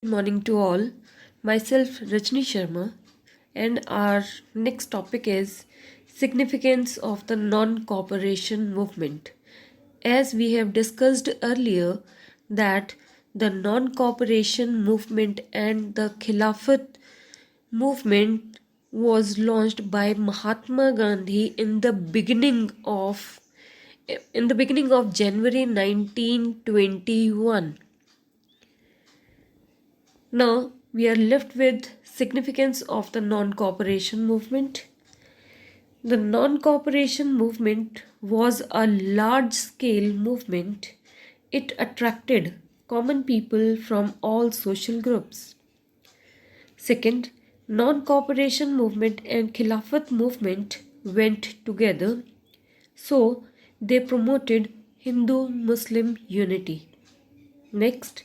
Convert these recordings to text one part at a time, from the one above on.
Good morning to all. Myself Rajni Sharma, and our next topic is significance of the non-cooperation movement. As we have discussed earlier that the non-cooperation movement and the Khilafat movement was launched by Mahatma Gandhi in the beginning of January 1921. Now we are left with significance of the non-cooperation movement. The non-cooperation movement was a large-scale movement. It attracted common people from all social groups. Second, non-cooperation movement and Khilafat movement went together, so they promoted Hindu-Muslim unity. Next,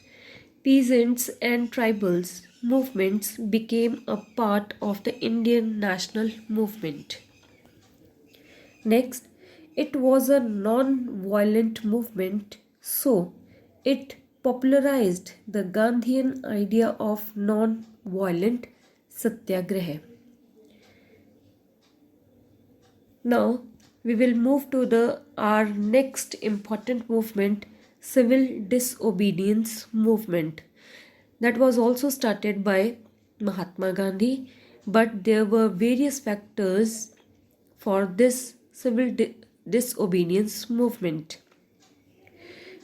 peasants and tribals movements became a part of the Indian national movement. Next, it was a non-violent movement, so it popularized the Gandhian idea of non-violent satyagraha. Now we will move to the our next important movement, civil disobedience movement. That was also started by Mahatma Gandhi, but there were various factors for this civil disobedience movement.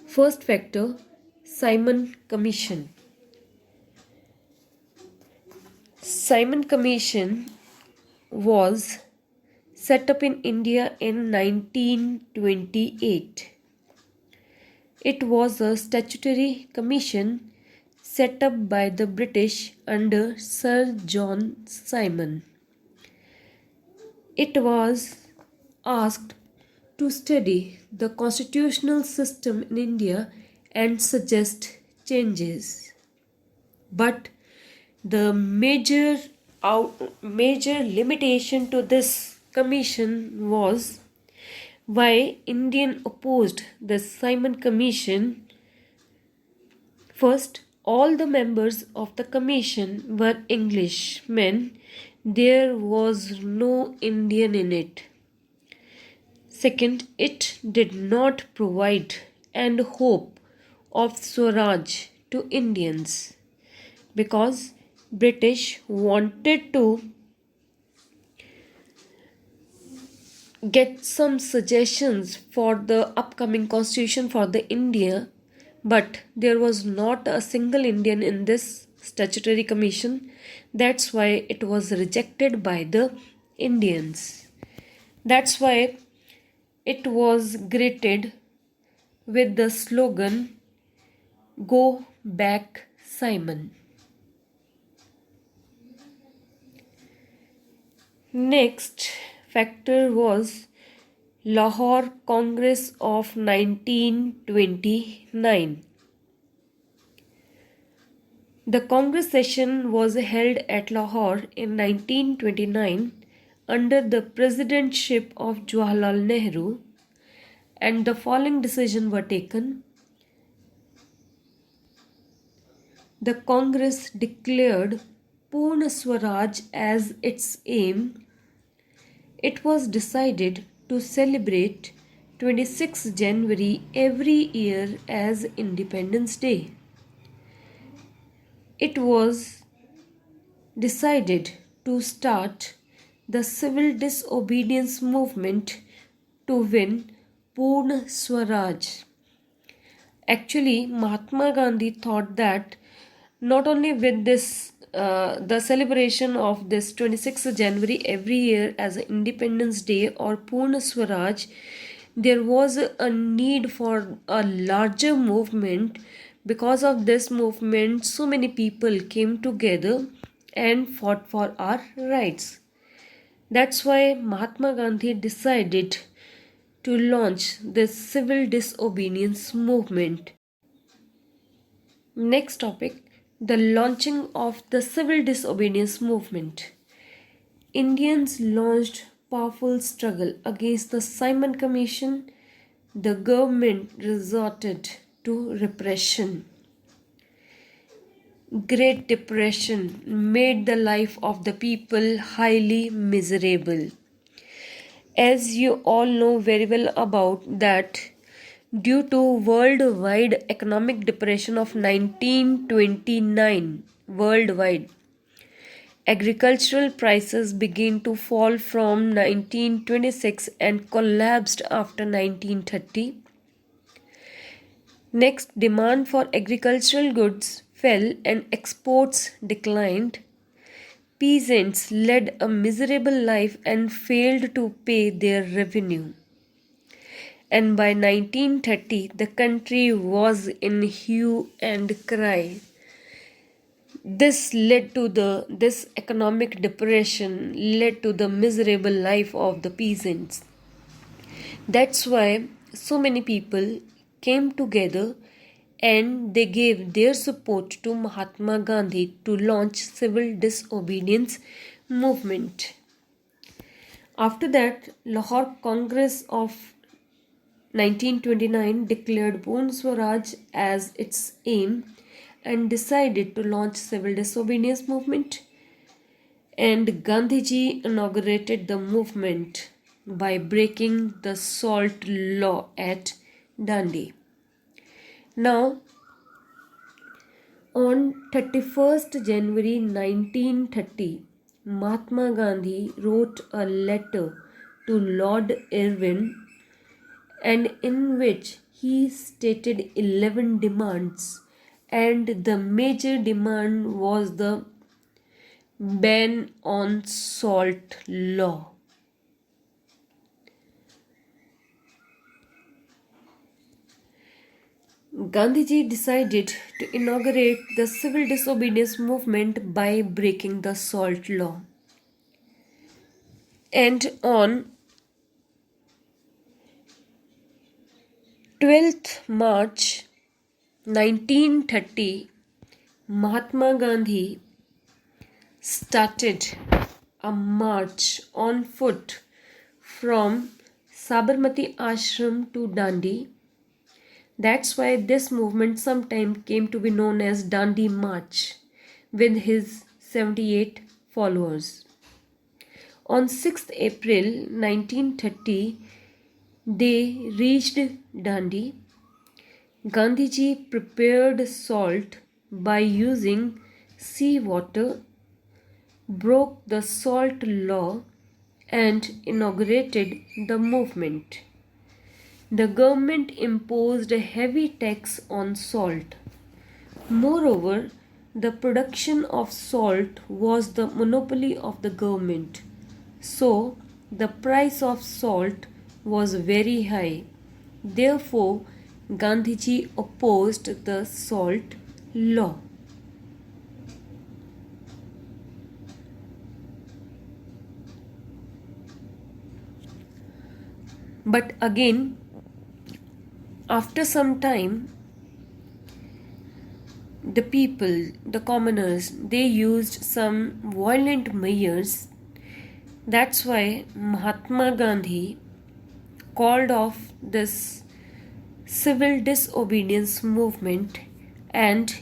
First factor, Simon Commission. Simon Commission was set up in India in 1928. It was a statutory commission set up by the British under Sir John Simon. It was asked to study the constitutional system in India and suggest changes. But the major limitation to this commission was why Indian opposed the Simon Commission. First, all the members of the commission were Englishmen. There was no Indian in it. Second, it did not provide any hope of Swaraj to Indians because British wanted to get some suggestions for the upcoming constitution for the India, but there was not a single Indian in this statutory commission. That's why it was rejected by the Indians. That's why it was greeted with the slogan, "Go back, Simon." Next factor was Lahore Congress of 1929. The Congress session was held at Lahore in 1929 under the presidentship of Jawaharlal Nehru, and the following decisions were taken. The Congress declared Purna Swaraj as its aim. It was decided to celebrate 26 January every year as Independence Day. It was decided to start the civil disobedience movement to win Purna Swaraj. Actually, Mahatma Gandhi thought that not only with this the celebration of this 26th January every year as Independence Day or Purna Swaraj, there was a need for a larger movement. Because of this movement, so many people came together and fought for our rights. That's why Mahatma Gandhi decided to launch this civil disobedience movement. Next topic, the launching of the civil disobedience movement. Indians launched powerful struggle against the Simon Commission. The government resorted to repression. Great Depression made the life of the people highly miserable. As you all know very well about that, due to worldwide economic depression of 1929 worldwide, agricultural prices began to fall from 1926 and collapsed after 1930. Next, demand for agricultural goods fell and exports declined. Peasants led a miserable life and failed to pay their revenue. And by 1930, the country was in hue and cry. This economic depression led to the miserable life of the peasants. That's why so many people came together and they gave their support to Mahatma Gandhi to launch civil disobedience movement. After that, Lahore Congress of 1929 declared Purna Swaraj as its aim and decided to launch civil disobedience movement, and Gandhiji inaugurated the movement by breaking the salt law at Dandi. Now, on 31st January 1930, Mahatma Gandhi wrote a letter to Lord Irwin, and in which he stated 11 demands, and the major demand was the ban on salt law. Gandhiji decided to inaugurate the civil disobedience movement by breaking the salt law. And on 12th March 1930, Mahatma Gandhi started a march on foot from Sabarmati Ashram to Dandi. That's why this movement sometime came to be known as Dandi March with his 78 followers. On 6th April 1930, they reached Dandi. Gandhiji prepared salt by using sea water, broke the salt law, and inaugurated the movement. The government imposed a heavy tax on salt. Moreover, the production of salt was the monopoly of the government. So, the price of salt was very high. Therefore, Gandhiji opposed the salt law. But again, after some time, the people, the commoners, they used some violent measures. That's why Mahatma Gandhi called off this civil disobedience movement, and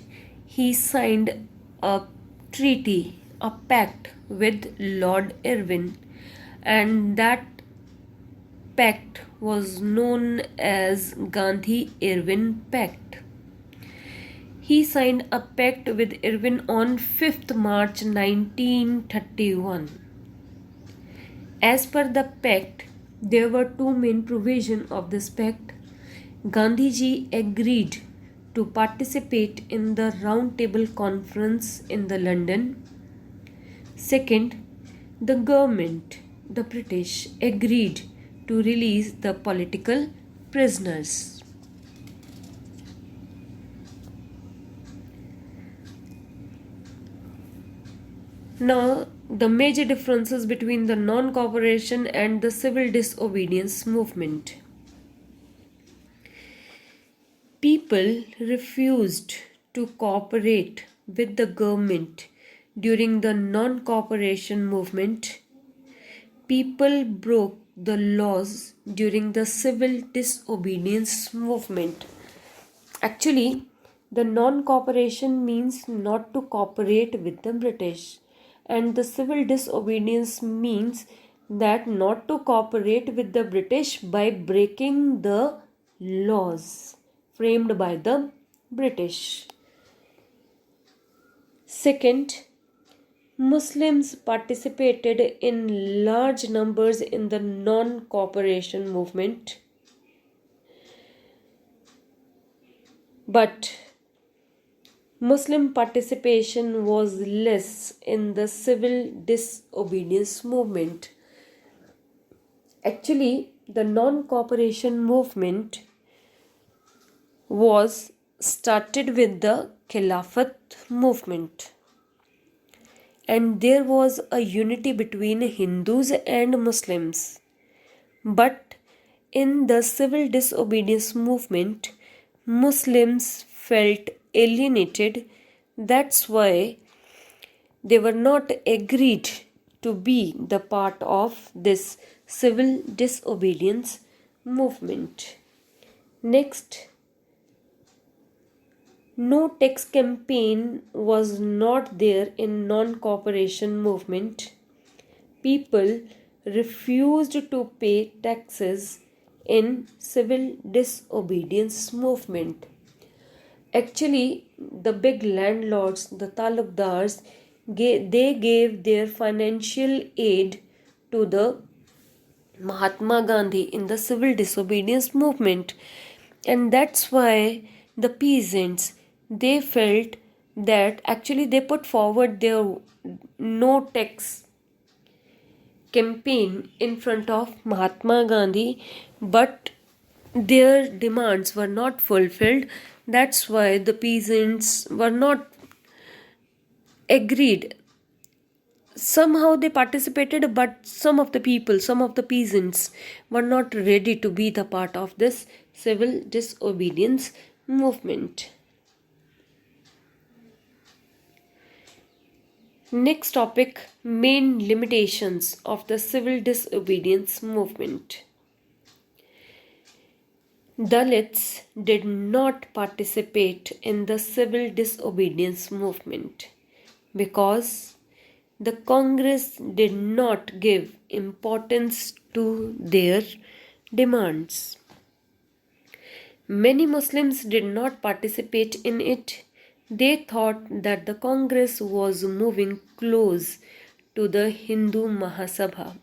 he signed a treaty, a pact with Lord Irwin, and that pact was known as Gandhi-Irwin Pact. He signed a pact with Irwin on 5th March 1931. As per the pact, there were two main provisions of this pact. Gandhiji agreed to participate in the Round Table Conference in the London. Second, the government, the British, agreed to release the political prisoners. Now, the major differences between the non-cooperation and the civil disobedience movement. People refused to cooperate with the government during the non-cooperation movement. People broke the laws during the civil disobedience movement. Actually, The non-cooperation means not to cooperate with the British, and the civil disobedience means that not to cooperate with the British by breaking the laws framed by the British. Second, Muslims participated in large numbers in the non-cooperation movement, but Muslim participation was less in the civil disobedience movement. Actually, the non-cooperation movement was started with the Khilafat movement, and there was a unity between Hindus and Muslims. But in the civil disobedience movement, Muslims felt alienated. That's why they were not agreed to be the part of this civil disobedience movement. Next, no tax campaign was not there in non-cooperation movement. People refused to pay taxes in civil disobedience movement. Actually, the big landlords, the talukdars, they gave their financial aid to the Mahatma Gandhi in the civil disobedience movement, and that's why the peasants, they felt that actually they put forward their no tax campaign in front of Mahatma Gandhi, but their demands were not fulfilled. That's why the peasants were not agreed. Somehow they participated, but some of the people, some of the peasants were not ready to be the part of this civil disobedience movement. Next topic, main limitations of the civil disobedience movement. Dalits did not participate in the civil disobedience movement because the Congress did not give importance to their demands. Many Muslims did not participate in it. They thought that the Congress was moving close to the Hindu Mahasabha.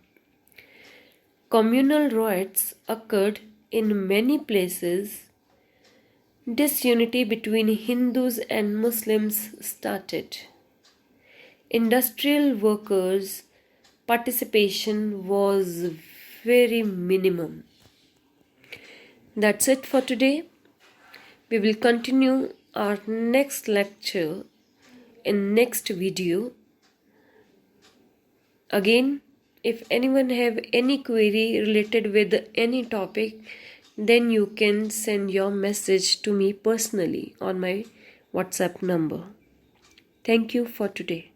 Communal riots occurred in many places. Disunity between Hindus and Muslims started. Industrial workers' participation was very minimum. That's it for today. We will continue our next lecture in next video. Again, if anyone have any query related with any topic, then you can send your message to me personally on my WhatsApp number. Thank you for today.